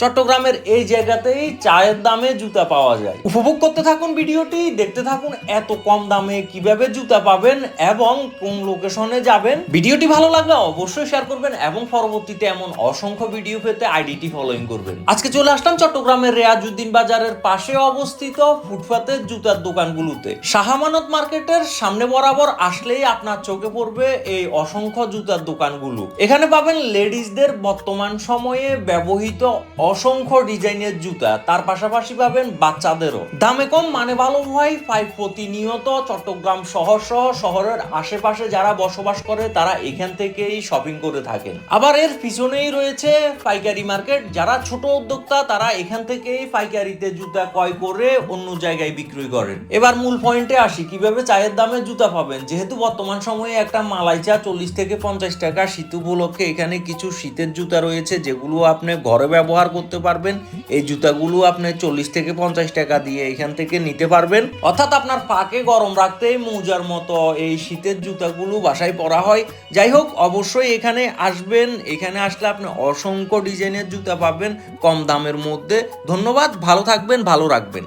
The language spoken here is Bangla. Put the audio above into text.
চট্টগ্রামের এই জায়গাতেই চায়ের দামে জুতা পাওয়া যায়। উপভোগ করতে থাকুন ভিডিওটি, দেখতে থাকুন এত কম দামে কিভাবে জুতা পাবেন এবং কোন লোকেশনে যাবেন। ভিডিওটি ভালো লাগলে অবশ্যই শেয়ার করবেন এবং পরবর্তীতে এমন অসংখ্য ভিডিও পেতে আইডিটি ফলোইং করবেন। আজকে চলে আসলাম চট্টগ্রামের রেয়াজউদ্দিন বাজারের পাশে অবস্থিত ফুটপাতের জুতার দোকানগুলোতে। শাহ আমানত মার্কেটের সামনে বরাবর আসলেই আপনার চোখে পড়বে এই অসংখ্য জুতার দোকানগুলো। এখানে পাবেন লেডিসদের বর্তমান সময়ে ব্যবহৃত অসংখ্য ডিজাইনের জুতা, তার পাশাপাশি পাবেন বাচ্চাদেরও। দামে কম মানে ভালো হয়। প্রতিনিয়ত চট্টগ্রাম শহর সহ শহরের আশেপাশে যারা বসবাস করে তারা এখান থেকেই শপিং করে থাকেন। আবার এর পিছনেই রয়েছে পাইকারি মার্কেট, যারা ছোট উদ্যোক্তা তারা এখান থেকেই পাইকারিতে জুতা ক্রয় করে অন্য জায়গায় বিক্রি করেন। এবার মূল পয়েন্টে আসি, কিভাবে চায়ের দামে জুতা পাবেন। যেহেতু বর্তমান সময়ে একটা মালাই চা 40 থেকে 50 টাকা, শীত উপলক্ষে এখানে কিছু শীতের জুতা রয়েছে যেগুলো আপনি ঘরে ব্যবহার করতে পারবেন। এই জুতাগুলো আপনি 40 থেকে 50 টাকা দিয়ে এখান থেকে নিতে পারবেন। অর্থাৎ আপনার পাকে গরম রাখতেই মোজার মতো এই শীতের জুতাগুলো বাসায় পরা হয়। যাই হোক, অবশ্যই এখানে আসবেন। এখানে আসলে আপনি অসংখ্য ডিজাইনের জুতা পাবেন কম দামের মধ্যে। ধন্যবাদ, ভালো থাকবেন, ভালো রাখবেন।